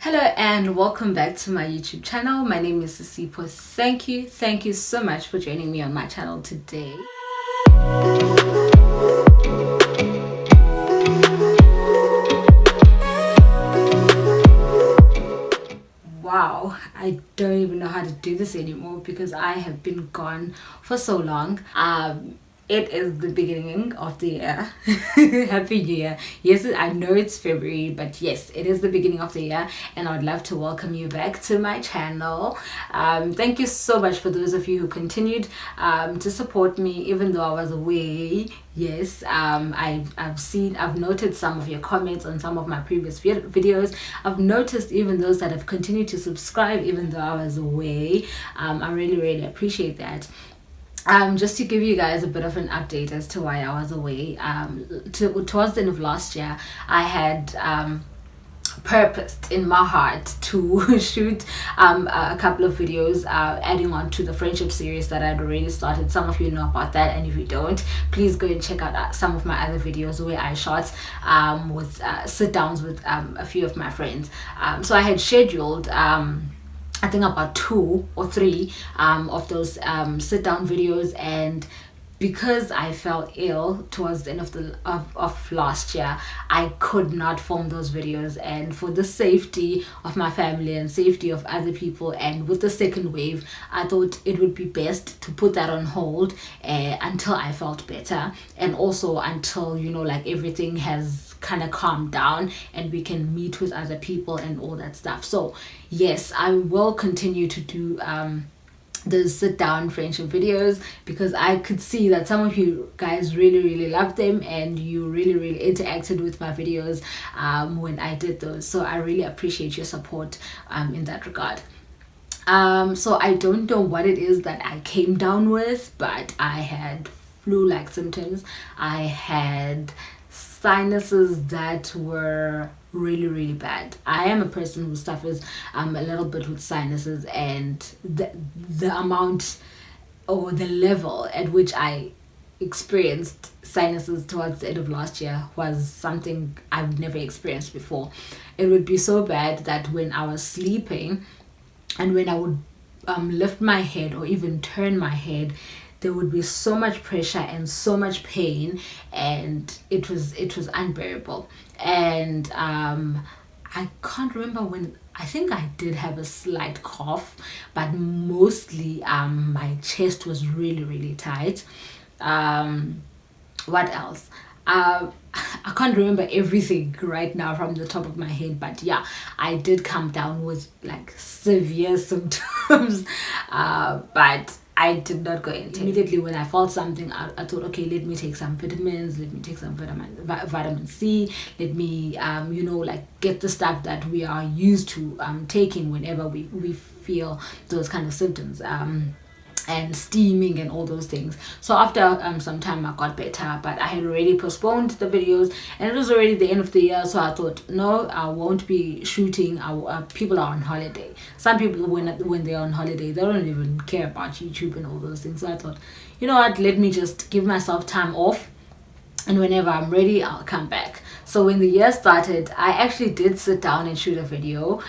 Hello and welcome back to my YouTube channel. My name is Sipho. Thank you so much for joining me on my channel today. Wow, I don't even know how to do this anymore because I have been gone for so long. It is the beginning of the year. Happy New Year. Yes, I know it's February, but yes, it is the beginning of the year, and I would love to welcome you back to my channel. Thank you so much for those of you who continued to support me even though I was away. Yes, I've noted some of your comments on some of my previous videos. I've noticed even those that have continued to subscribe even though I was away. I really appreciate that. Just to give you guys a bit of an update as to why I was away, towards the end of last year, I had purposed in my heart to shoot a couple of videos adding on to the friendship series that I'd already started. Some of you know about that, and if you don't, please go and check out some of my other videos where I shot with sit downs with a few of my friends. So I had scheduled I think about 2 or 3 of those sit down videos, and because I fell ill towards the end of last year, I could not film those videos. And for the safety of my family and safety of other people, and with the second wave, I thought it would be best to put that on hold until I felt better, and also until like everything has kind of calm down and we can meet with other people and all that stuff. So yes, I will continue to do the sit down friendship videos because I could see that some of you guys really loved them, and you really interacted with my videos when I did those. So I really appreciate your support in that regard. So I don't know what it is that I came down with, but I had flu-like symptoms. I had sinuses that were really bad. I am a person who suffers a little bit with sinuses, and the amount or the level at which I experienced sinuses towards the end of last year was something I've never experienced before. It would be so bad that when I was sleeping and when I would lift my head or even turn my head, there would be so much pressure and so much pain, and it was unbearable. And I can't remember when. I think I did have a slight cough, but mostly my chest was really tight. What else? I can't remember everything right now from the top of my head, but yeah, I did come down with like severe symptoms, but I did not go in. Immediately when I felt something, I thought, okay, let me take some vitamins, let me take some vitamin C, let me like get the stuff that we are used to taking whenever we feel those kind of symptoms, and steaming and all those things. So after some time I got better, but I had already postponed the videos, and it was already the end of the year. So I thought, no, I won't be shooting. People are on holiday. Some people, when they're on holiday, they don't even care about YouTube and all those things. So I thought, you know what, let me just give myself time off, and whenever I'm ready, I'll come back. So when the year started, I actually did sit down and shoot a video.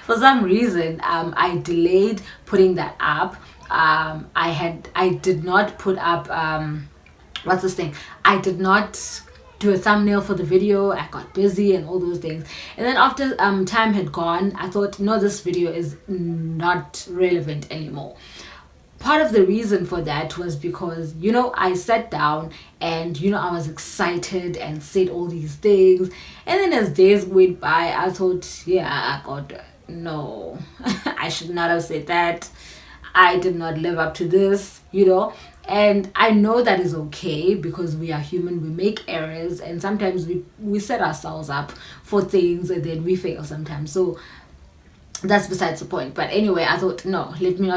For some reason, I delayed putting that up. I did not put up what's this thing? I did not do a thumbnail for the video. I got busy and all those things. And then after time had gone, I thought, no, this video is not relevant anymore. Part of the reason for that was because I sat down and I was excited and said all these things, and then as days went by, I thought, yeah, God, no, I should not have said that. I did not live up to this, and I know that is okay because we are human, we make errors, and sometimes we set ourselves up for things and then we fail sometimes. So that's besides the point. But anyway, I thought, no, let me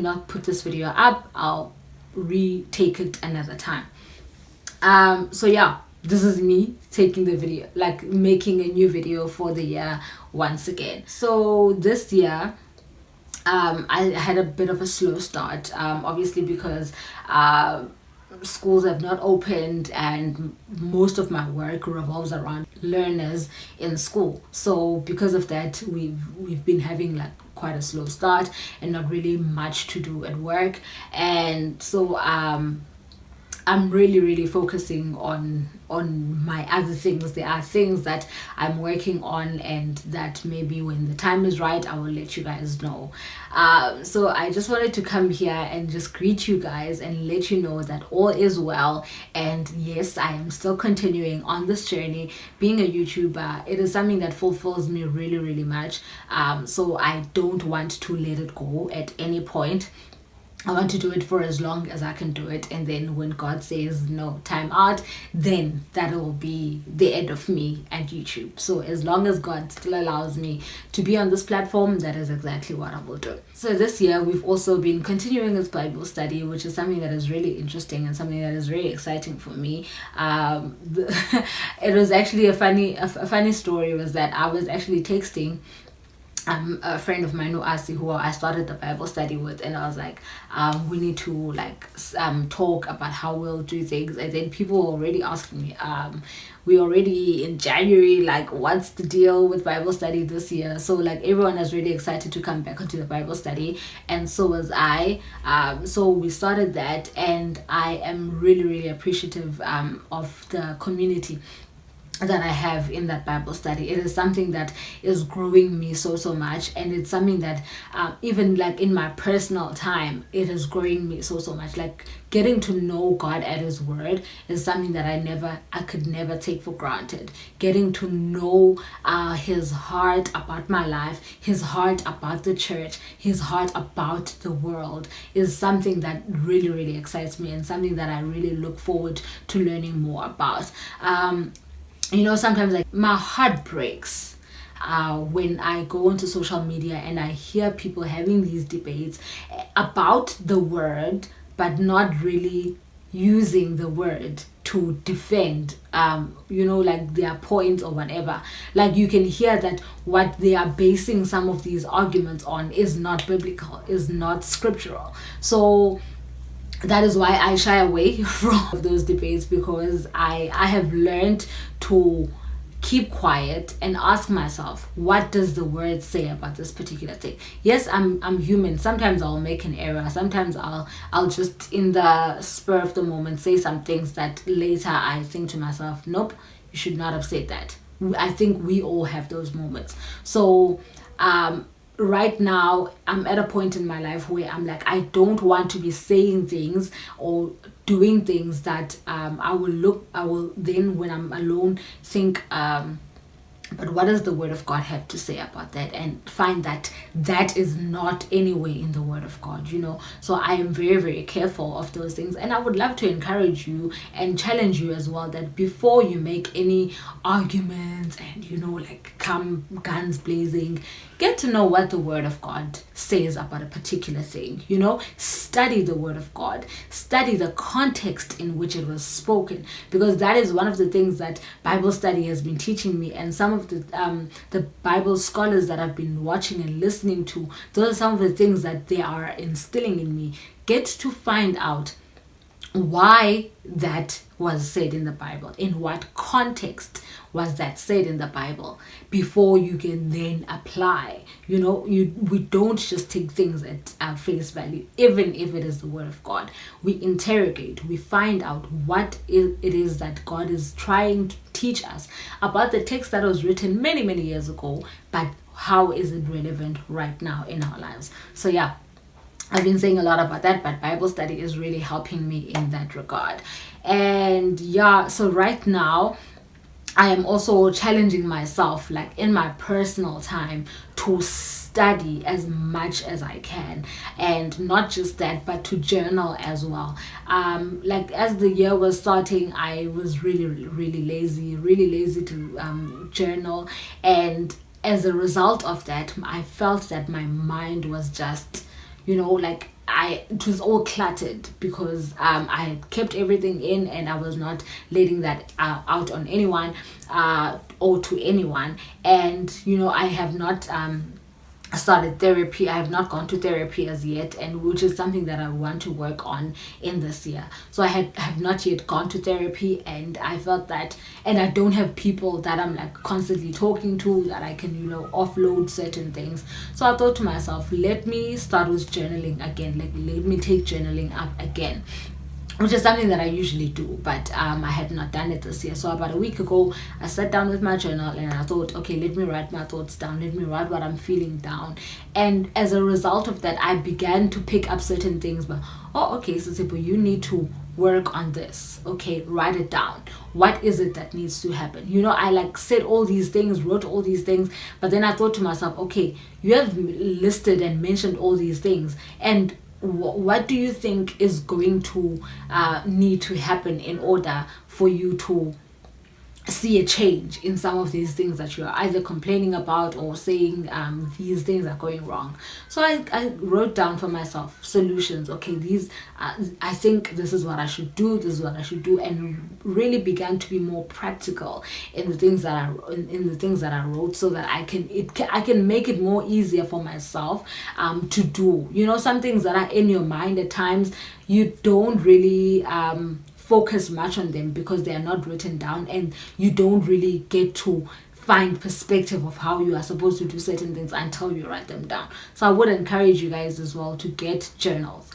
not put this video up. I'll retake it another time. So yeah, this is me taking the video, like making a new video for the year once again. So this year I had a bit of a slow start, obviously because schools have not opened, and most of my work revolves around learners in school. So because of that, we've been having like quite a slow start and not really much to do at work. And so I'm really focusing on my other things. There are things that I'm working on, and that maybe when the time is right, I will let you guys know. So I just wanted to come here and just greet you guys and let you know that all is well. And yes, I am still continuing on this journey. Being a YouTuber, it is something that fulfills me really much. So I don't want to let it go at any point. I want to do it for as long as I can do it, and then when God says no, time out, then that will be the end of me and YouTube. So as long as God still allows me to be on this platform, that is exactly what I will do. So this year we've also been continuing this Bible study, which is something that is really interesting and something that is very exciting for me. It was actually a funny story. Was that I was actually texting a friend of mine, who I started the Bible study with, and I was like, we need to talk about how we'll do things. And then people were already asking me, we already in January, like what's the deal with Bible study this year? So like everyone is really excited to come back onto the Bible study, and so was I. So we started that, and I am really appreciative of the community that I have in that Bible study. It is something that is growing me so much, and it's something that even like in my personal time, it is growing me so much. Like getting to know God at His Word is something that I could never take for granted. Getting to know His heart about my life, His heart about the church, His heart about the world is something that really excites me, and something that I really look forward to learning more about. Sometimes like my heart breaks when I go onto social media and I hear people having these debates about the word, but not really using the word to defend like their points or whatever. Like you can hear that what they are basing some of these arguments on is not biblical, is not scriptural. So that is why I shy away from those debates, because I have learned to keep quiet and ask myself, what does the word say about this particular thing? Yes, I'm human. Sometimes I'll make an error. Sometimes I'll just in the spur of the moment say some things that later I think to myself, nope, you should not have said that. I think we all have those moments. So right now I'm at a point in my life where I'm like, I don't want to be saying things or doing things that I will then when I'm alone think, but what does the word of God have to say about that? And find that that is not anywhere in the word of God, So I am very careful of those things. And I would love to encourage you and challenge you as well, that before you make any arguments and, like come guns blazing, get to know what the word of God says about a particular thing, Study the word of God. Study the context in which it was spoken, because that is one of the things that Bible study has been teaching me. And some of the Bible scholars that I've been watching and listening to, those are some of the things that they are instilling in me. Get to find out why that was said in the Bible, in what context was that said in the Bible, before you can then apply. We don't just take things at face value, even if it is the word of God. We interrogate, we find out what it is that God is trying to teach us about the text that was written many years ago, but how is it relevant right now in our lives? So yeah, I've been saying a lot about that, but Bible study is really helping me in that regard. And yeah, so right now I am also challenging myself, like in my personal time, to study as much as I can. And not just that, but to journal as well. Like as the year was starting, I was really lazy to journal. And as a result of that, I felt that my mind was just, it was all cluttered, because I had kept everything in, and I was not letting that out on anyone or to anyone. And I have not started therapy. I have not gone to therapy as yet, and which is something that I want to work on in this year. So I have not yet gone to therapy, and I felt that, and I don't have people that I'm like constantly talking to that I can, offload certain things. So I thought to myself, let me start with journaling again. Like, let me take journaling up again, which is something that I usually do, but I had not done it this year. So about a week ago, I sat down with my journal and I thought, okay, let me write my thoughts down. Let me write what I'm feeling down. And as a result of that, I began to pick up certain things. But, okay, Sisipo, you need to work on this. Okay, write it down. What is it that needs to happen? I like said all these things, wrote all these things, but then I thought to myself, okay, you have listed and mentioned all these things, and what do you think is going to need to happen in order for you to see a change in some of these things that you're either complaining about or saying these things are going wrong? So I wrote down for myself solutions. Okay, these I think this is what I should do, this is what I should do, and really began to be more practical in the things that in the things that I wrote, so that I can make it more easier for myself to do. Some things that are in your mind at times, you don't really focus much on them because they are not written down, and you don't really get to find perspective of how you are supposed to do certain things until you write them down. So I would encourage you guys as well to get journals.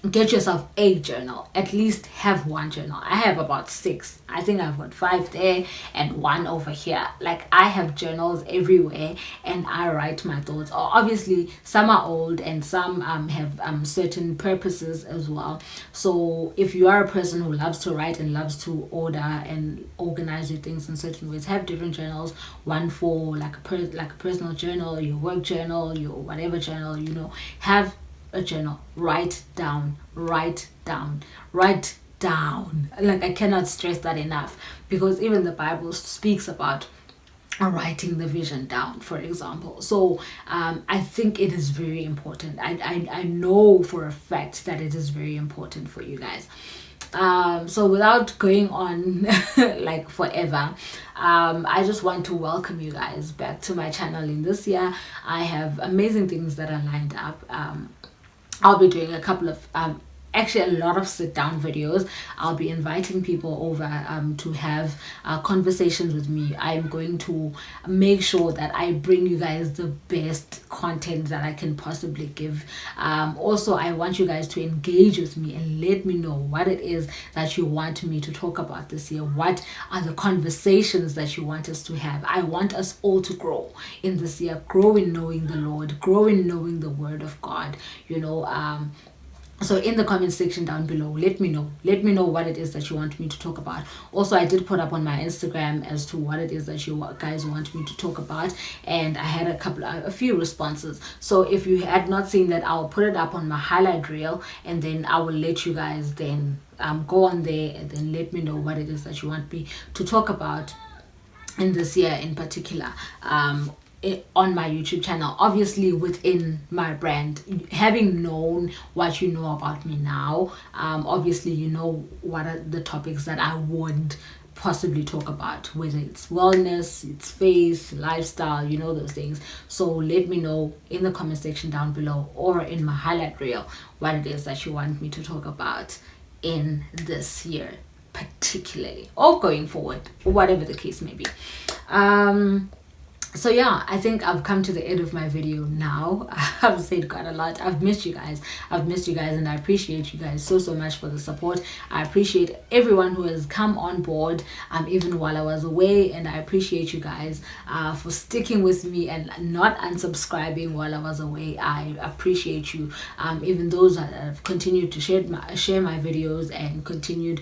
Get yourself a journal. At least have one journal. I have about 6. I think I've got 5 there and 1 over here. Like, I have journals everywhere, and I write my thoughts. Obviously, some are old and some have certain purposes as well. So if you are a person who loves to write and loves to order and organize your things in certain ways, have different journals. One for like a personal journal, your work journal, your whatever journal. Have a journal. Write down. Like, I cannot stress that enough, because even the Bible speaks about writing the vision down, for example. So I think it is very important. I know for a fact that it is very important for you guys. So without going on like forever, I just want to welcome you guys back to my channel in this year. I have amazing things that are lined up. I'll be doing a couple of actually a lot of sit down videos. I'll be inviting people over to have conversations with me. I'm going to make sure that I bring you guys the best content that I can possibly give. Also, I want you guys to engage with me and let me know what it is that you want me to talk about this year. What are the conversations that you want us to have? I want us all to grow in this year, grow in knowing the Lord, grow in knowing the Word of God. So in the comment section down below, let me know what it is that you want me to talk about. Also, I did put up on my Instagram as to what it is that you guys want me to talk about, and I had a few responses. So if you had not seen that, I'll put it up on my highlight reel, and then I will let you guys then go on there and then let me know what it is that you want me to talk about in this year in particular. On my YouTube channel, obviously within my brand, having known what you know about me now, obviously you know what are the topics that I would possibly talk about, whether it's wellness, it's faith, lifestyle, those things. So let me know in the comment section down below or in my highlight reel what it is that you want me to talk about in this year particularly, or going forward, whatever the case may be. So yeah, I think I've come to the end of my video now. I've said quite a lot. I've missed you guys, and I appreciate you guys so much for the support. I appreciate everyone who has come on board even while I was away, and I appreciate you guys for sticking with me and not unsubscribing while I was away. I appreciate you, even those that have continued to share my videos and continued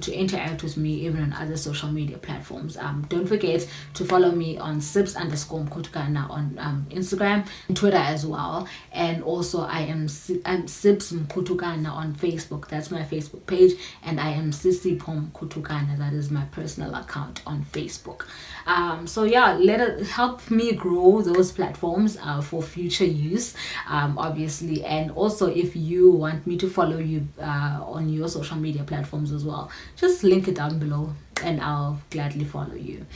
to interact with me even on other social media platforms. Don't forget to follow me on Sips_Mkutukana on Instagram and Twitter as well, and also I'm Sips Mkutukana on Facebook. That's my Facebook page, and I am Sisipho Mkutukana. That is my personal account on Facebook. So yeah, help me grow those platforms for future use, obviously. And also, if you want me to follow you on your social media platforms as well, just link it down below and I'll gladly follow you.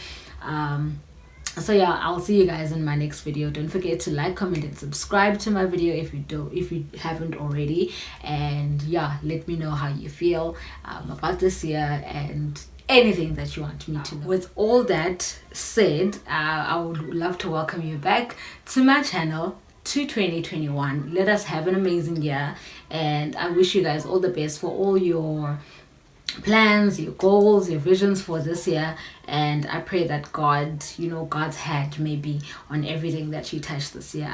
So yeah, I'll see you guys in my next video. Don't forget to like, comment, and subscribe to my video if you haven't already. And yeah, let me know how you feel about this year and anything that you want me to know. With all that said, I would love to welcome you back to my channel, to 2021. Let us have an amazing year, and I wish you guys all the best for all your plans, your goals, your visions for this year. And I pray that God's hand may be on everything that you touch this year.